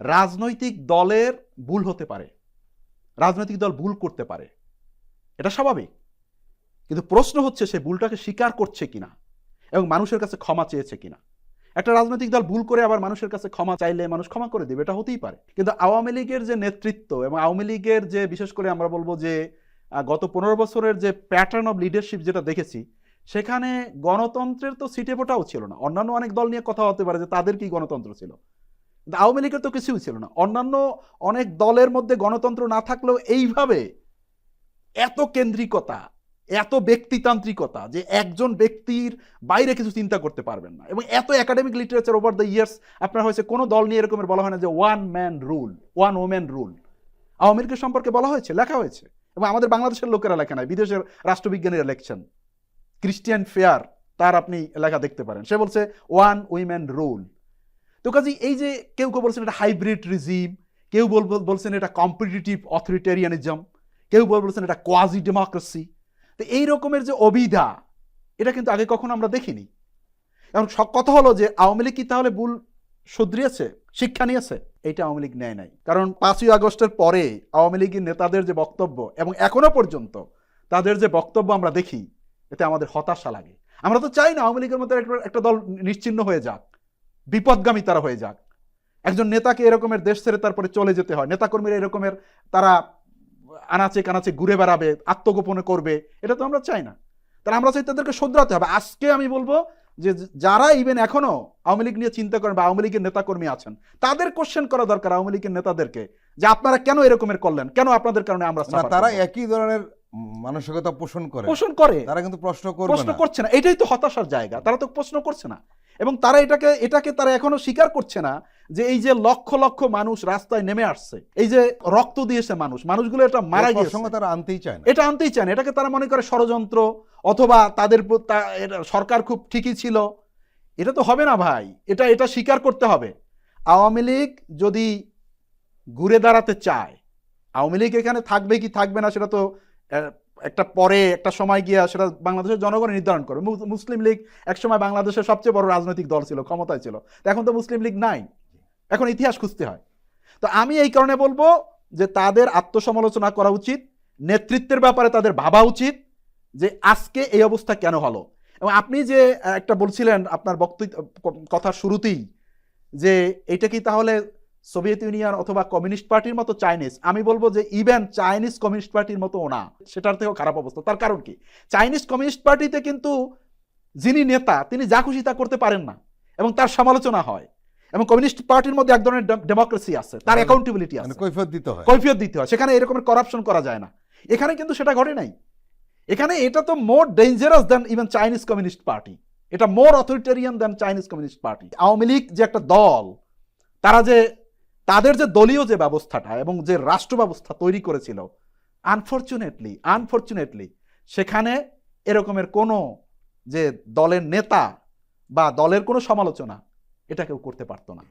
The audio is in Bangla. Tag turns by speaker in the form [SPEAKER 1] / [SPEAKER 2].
[SPEAKER 1] রাজনৈতিক দলের ভুল হতে পারে, রাজনৈতিক দল ভুল করতে পারে, এটা স্বাভাবিক। কিন্তু প্রশ্ন হচ্ছে সে ভুলটাকে স্বীকার করছে কিনা এবং মানুষের কাছে ক্ষমা চেয়েছে কিনা। একটা রাজনৈতিক দল ভুল করে আবার মানুষের কাছে ক্ষমা চাইলে মানুষ ক্ষমা করে দেবে, এটা হতেই পারে। কিন্তু আওয়ামী লীগের যে নেতৃত্ব এবং আওয়ামী লীগের যে বিশেষ করে আমরা বলবো যে গত 15 বছরের যে প্যাটার্ন অফ লিডারশিপ যেটা দেখেছি, সেখানে গণতন্ত্রের তো সিটে ফোটাও ছিল না। অন্যান্য অনেক দল নিয়ে কথা হতে পারে যে তাদের কি গণতন্ত্র ছিল, কিন্তু আওয়ামী লীগের তো কিছুই ছিল না। অন্যান্য অনেক দলের মধ্যে গণতন্ত্র না থাকলেও এইভাবে এত কেন্দ্রিকতা, এত ব্যক্তিতান্ত্রিকতা যে একজন ব্যক্তির বাইরে কিছু চিন্তা করতে পারবেন না, এবং এত academic literature over the years আপনার হয়েছে কোনো দল নিয়ে এরকমের বলা হয় না যে one man rule, one women rule. Awami লীগের সম্পর্কে বলা হয়েছে, লেখা হয়েছে, এবং আমাদের বাংলাদেশের লোকেরা লেখা নাই, বিদেশের রাষ্ট্রবিজ্ঞানীরা লেখছেন। ক্রিস্টিয়ান ফেয়ার তার আপনি লেখা দেখতে পারেন, সে বলছে ওয়ান উইমেন রুল। তো কাজে এই যে কেউ কেউ বলছেন এটা হাইব্রিড রিজিম, কেউ বলছেন এটা কম্পিটিটিভ অথরিটেরিয়ানিজম, কেউ বলছেন এটা কোয়াজি ডেমোক্রেসি। তো এই রকমের যে অভিধা, এটা কিন্তু আগে কখনো আমরা দেখিনি। এবং কথা হলো যে আওয়ামী লীগ কি তাহলে ভুল শুধরিয়েছে, শিক্ষা নিয়েছে? এইটা আওয়ামী লীগ নেয় নাই। কারণ 5ই আগস্টের পরে আওয়ামী লীগের নেতাদের যে বক্তব্য এবং এখনো পর্যন্ত তাদের যে বক্তব্য আমরা দেখি, এতে আমাদের হতাশা লাগে। আমরা তো চাই না আওয়ামী লীগের মতো একটা দল নিশ্চিহ্ন হয়ে যাক, বিপদগামী তারা হয়ে যাক। একজন নেতাকে এরকমের দেশ ছেড়ে তারপরে চলে যেতে হয়, নেতাকর্মীরা এরকমের তারা আনাচে কানাচে ঘুরে বেড়াবে, আত্মগোপনে করবে, এটা তো আমরা চাই না। তাহলে আমরা চাই তাদেরকে শোধরাতে হবে। আজকে আমি বলবো যে যারা ইভেন এখনো আওয়ামী লীগ নিয়ে চিন্তা করেন বা আওয়ামী লীগের নেতাকর্মী আছেন, তাদের কোশ্চেন করা দরকার আওয়ামী লীগের নেতাদেরকে, যে আপনারা কেন এরকমের করলেন, কেন আপনাদের কারণে আমরা।
[SPEAKER 2] তারা একই ধরনের মানসিকতা পোষণ করে, তারা কিন্তু প্রশ্ন
[SPEAKER 1] করছে না। এটাই তো হতাশার জায়গা, তারা তো প্রশ্ন করছে না, এবং তারা এটাকে তারা এখনো স্বীকার করছে না যে এই যে লক্ষ লক্ষ মানুষ রাস্তায় নেমে আসছে, এই যে রক্ত দিয়েছে মানুষগুলো এটা মারা গিয়েছে,
[SPEAKER 2] তারা আনতেই চায় না,
[SPEAKER 1] এটা আনতেই চায় না। এটাকে তারা মনে করে ষড়যন্ত্র, অথবা তাদের সরকার খুব ঠিকই ছিল। এটা তো হবে না ভাই, এটা স্বীকার করতে হবে। আওয়ামী লীগ যদি ঘুরে দাঁড়াতে চায়, আওয়ামী লীগ এখানে থাকবে কি থাকবে না সেটা তো একটা পরে একটা সময় গিয়ে সেটা বাংলাদেশের জনগণ নির্ধারণ করে। মুসলিম লীগ একসময় বাংলাদেশের সবচেয়ে বড় রাজনৈতিক দল ছিল, ক্ষমতায় ছিল, এখন তো মুসলিম লীগ নাই, এখন ইতিহাস খুঁজতে হয়। তো আমি এই কারণে বলবো যে তাদের আত্মসমালোচনা করা উচিত, নেতৃত্বের ব্যাপারে তাদের ভাবা উচিত যে আজকে এই অবস্থা কেন হলো। এবং আপনি যে একটা বলছিলেন আপনার বক্তব্য কথার শুরুতেই যে এটা কি তাহলে সোভিয়েত ইউনিয়ন অথবা কমিউনিস্ট পার্টির মতো চাইনিজ, আমি বলবো যে ইভেন চাইনিজ কমিউনিস্ট পার্টির মতো না, সেটার থেকেও খারাপ অবস্থা। তার কারণ কি, চাইনিজ কমিউনিস্ট পার্টিতে কিন্তু যিনি নেতা তিনি যা খুশি তা করতে পারেন না এবং তার সমালোচনা হয়, এবং কমিউনিস্ট পার্টির মধ্যে এক ধরনের ডেমোক্রেসি আছে, তার অ্যাকাউন্টেবিলিটি আছে, কৈফিয়ত দিতে হয়, সেখানে এরকমের করাপশন করা যায় না। এখানে কিন্তু সেটা ঘটে নাই। এখানে এটা তো more dangerous than even Chinese Communist Party, এটা more authoritarian than Chinese Communist Party. Awami League যে একটা দল, তারা যে তাদের যে দলীয় যে ব্যবস্থাটা এবং যে রাষ্ট্র ব্যবস্থা তৈরি করেছিল, আনফরচুনেটলি সেখানে এরকমের কোনো যে দলের নেতা বা দলের কোনো সমালোচনা এটা কেউ করতে পারতো না।